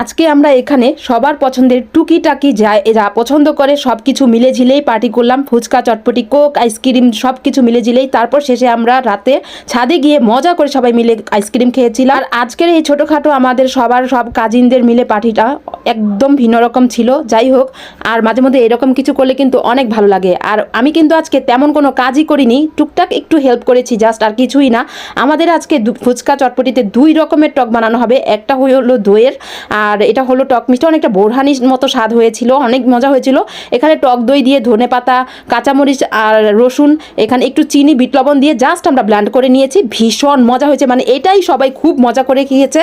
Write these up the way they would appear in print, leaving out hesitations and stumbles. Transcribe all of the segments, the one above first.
আজকে আমরা এখানে সবার পছন্দের টুকিটাকি যা পছন্দ করে সব কিছু মিলে ঝিলেই পার্টি করলাম। ফুচকা, চটপটি, কোক, আইসক্রিম সব কিছু মিলে ঝিলেই তারপর শেষে আমরা রাতে ছাদে গিয়ে মজা করে সবাই মিলে আইসক্রিম খেয়েছিলাম। আর আজকের এই ছোটোখাটো আমাদের সব কাজিনদের মিলে পার্টিটা একদম ভিন্ন রকম ছিল। যাই হোক, আর মাঝে মধ্যে এরকম কিছু করলে কিন্তু অনেক ভালো লাগে। আর আমি কিন্তু আজকে তেমন কোনো কাজই করিনি, টুকটাক একটু হেল্প করেছি জাস্ট, আর কিছুই না। আমাদের আজকে ফুচকা চটপটিতে 2 রকমের টক বানানো হবে। একটা হলো দইয়ের, আর এটা হলো টক মিষ্টি, অনেকটা বোরহানির মতো স্বাদ হয়েছিল, অনেক মজা হয়েছিল। এখানে টক দই দিয়ে ধনেপাতা, কাঁচামরিচ আর রসুন, এখানে একটু চিনি, বিট লবণ দিয়ে জাস্ট আমরা ব্লেন্ড করে নিয়েছি। ভীষণ মজা হয়েছে, মানে এটাই সবাই খুব মজা করে খেয়েছে।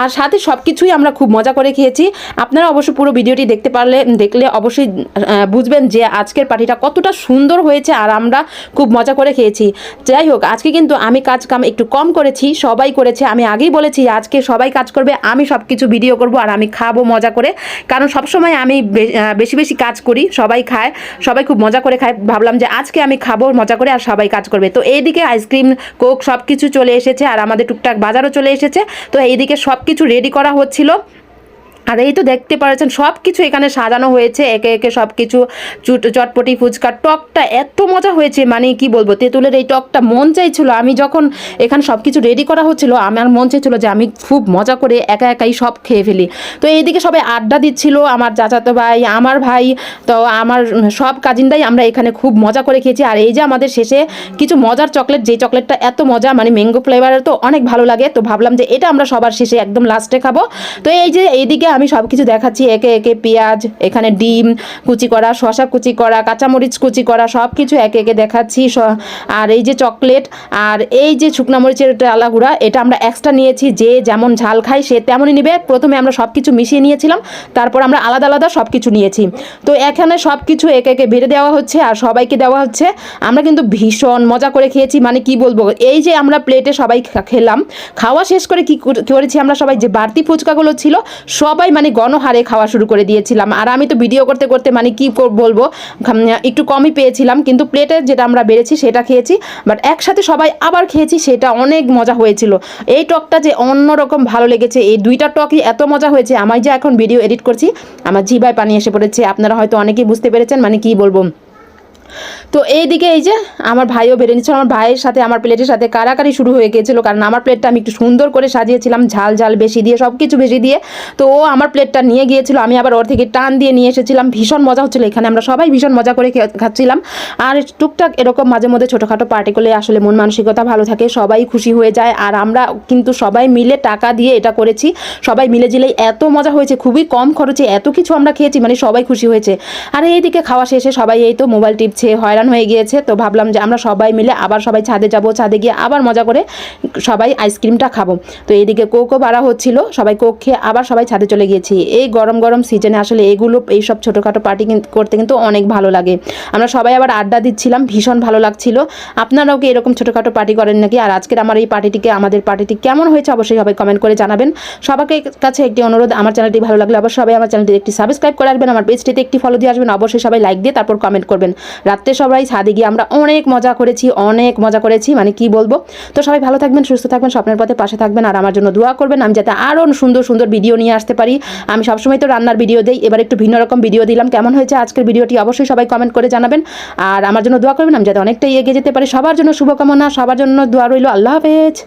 আর সাথে সব কিছুই আমরা খুব মজা করে খেয়েছি। আপনারা অবশ্য পুরো ভিডিওটি দেখলে অবশ্যই বুঝবেন যে আজকের পার্টিটা কতটা সুন্দর হয়েছে আর আমরা খুব মজা করে খেয়েছি। যাই হোক, আজকে কিন্তু আমি কাজ কাম একটু কম করেছি, সবাই করেছে। আমি আগেই বলেছি আজকে সবাই কাজ করবে, আমি সব কিছু ভিডিও করব আর আমি খাবো মজা করে, কারণ সবসময় আমি বেশি বেশি কাজ করি, সবাই খায়, সবাই খুব মজা করে খায়। ভাবলাম যে আজকে আমি খাবো মজা করে আর সবাই কাজ করবে। তো এইদিকে আইসক্রিম, কোক সব কিছু চলে এসেছে আর আমাদের টুকটাক বাজারও চলে এসেছে। তো এইদিকে সব কিছু রেডি করা হচ্ছিল। আর এই তো দেখতে পাচ্ছেন সব কিছু এখানে সাজানো হয়েছে, একে একে সব কিছু। চটপটি, ফুচকা, টকটা এত মজা হয়েছে, মানে কি বলবো, তেঁতুলের এই টকটা মন চাইছিল, আমি যখন এখানে সব কিছু রেডি করা হচ্ছিল আমার মন চাইছিল যে আমি খুব মজা করে একা একাই সব খেয়ে ফেলি। তো এইদিকে সবাই আড্ডা দিচ্ছিল, আমার চাচাতো ভাই, আমার ভাই, তো আমার সব কাজিনরাই আমরা এখানে খুব মজা করে খেয়েছি। আর এই যে আমাদের শেষে কিছু মজার চকলেট, যে চকলেটটা এত মজা, মানে ম্যাঙ্গো ফ্লেভারের, তো অনেক ভালো লাগে। তো ভাবলাম যে এটা আমরা সবার শেষে একদম লাস্টে খাবো। তো এই যে এইদিকে আমি সব কিছু দেখাচ্ছি একে একে, পেঁয়াজ, এখানে ডিম কুচি করা, শসা কুচি করা, কাঁচামরিচ কুচি করা, সব কিছু একে একে দেখাচ্ছি। আর এই যে চকলেট, আর এই যে শুকনা মরিচের ডালা গুঁড়া, এটা আমরা এক্সট্রা নিয়েছি, যে যেমন ঝাল খায় সে তেমনই নেবে। প্রথমে আমরা সব কিছু মিশিয়ে নিয়েছিলাম, তারপর আমরা আলাদা আলাদা সব কিছু নিয়েছি। তো এখানে সব কিছু একে একে বেড়ে দেওয়া হচ্ছে আর সবাইকে দেওয়া হচ্ছে। আমরা কিন্তু ভীষণ মজা করে খেয়েছি, মানে কি বলবো। এই যে আমরা প্লেটে সবাই খেলাম, খাওয়া শেষ করে কি করেছি আমরা সবাই, যে বাড়তি ফুচকাগুলো ছিল সবাই মানে গণহারে খাওয়া শুরু করে দিয়েছিলাম। আর আমি তো ভিডিও করতে করতে মানে কি বলবো, একটু কমই পেয়েছিলাম, কিন্তু প্লেটে যেটা আমরা বেড়েছি সেটা খেয়েছি, বাট একসাথে সবাই আবার খেয়েছি, সেটা অনেক মজা হয়েছিল। এই টকটা যে অন্যরকম ভালো লেগেছে, এই 2টা টকই এত মজা হয়েছে, আমি যে এখন ভিডিও এডিট করছি আমার জিভায় পানি এসে পড়েছে। আপনারা হয়তো অনেকেই বুঝতে পেরেছেন, মানে কি বলবো। তো এইদিকে এই যে আমার ভাইও বেড়ে নিচ্ছিল, আমার ভাইয়ের সাথে আমার প্লেটের সাথে কারাকারি শুরু হয়ে গিয়েছিল, কারণ আমার প্লেটটা আমি একটু সুন্দর করে সাজিয়েছিলাম, ঝাল বেশি দিয়ে, সব কিছু বেশি দিয়ে। তো ও আমার প্লেটটা নিয়ে গিয়েছিল, আমি আবার ওর থেকে টান দিয়ে নিয়ে এসেছিলাম। ভীষণ মজা হচ্ছিলো, এখানে আমরা সবাই ভীষণ মজা করে খাচ্ছিলাম। আর টুকটাক এরকম মাঝে মধ্যে ছোটোখাটো পার্টি করলে আসলে মন মানসিকতা ভালো থাকে, সবাই খুশি হয়ে যায়। আর আমরা কিন্তু সবাই মিলে টাকা দিয়ে এটা করেছি, সবাই মিলে জিলেই এত মজা হয়েছে, খুবই কম খরচে এত কিছু আমরা খেয়েছি, মানে সবাই খুশি হয়েছে। আর এইদিকে খাওয়া শেষে সবাই এই তো মোবাইল টিপছে, হয়রান হয়ে গিয়েছে। তো ভাবলাম যে আমরা সবাই মিলে আবার সবাই ছাদে যাব, ছাদে গিয়ে আবার মজা করে সবাই আইসক্রিমটা খাবো। তো এইদিকে কোকও বাড়া হচ্ছিল, সবাই কোক খেয়ে আবার সবাই ছাদে চলে গিয়েছি। এই গরম গরম সিজনে আসলে এইসব ছোটোখাটো পার্টি করতে কিন্তু অনেক ভালো লাগে। আমরা সবাই আবার আড্ডা দিচ্ছিলাম, ভীষণ ভালো লাগছিল। আপনারাও কি এরকম ছোটোখাটো পার্টি করেন নাকি? আর আজকের আমাদের পার্টিটি কেমন হয়েছে অবশ্যই সবাই কমেন্ট করে জানাবেন। সবাইকে কাছে একটি অনুরোধ, আমার চ্যানেলটি ভালো লাগলে অবশ্যই সবাই আমার চ্যানেলটি একটি সাবস্ক্রাইব করে আসবেন, আমার পেজটিতে একটি ফলো দিয়ে আসবেন, অবশ্যই সবাই লাইক দিয়ে তারপর কমেন্ট করবেন। রাত্রে সবাই ছাদে গিয়ে আমরা অনেক মজা করেছি, মানে কি বলবো। তো সবাই ভালো থাকবেন, সুস্থ থাকবেন, স্বপ্নের পথে পাশে থাকবেন, আর আমার জন্য দোয়া করবেন আমি যাতে আরও সুন্দর সুন্দর ভিডিও নিয়ে আসতে পারি। আমি সবসময় তো রান্নার ভিডিও দিই, এবার একটু ভিন্ন রকম ভিডিও দিলাম। কেমন হয়েছে আজকের ভিডিওটি অবশ্যই সবাই কমেন্ট করে জানাবেন, আর আমার জন্য দোয়া করবেন আমি যাতে অনেকটাই এগিয়ে যেতে পারি। সবার জন্য শুভকামনা, সবার জন্য দোয়া রইল। আল্লাহ হাফেজ।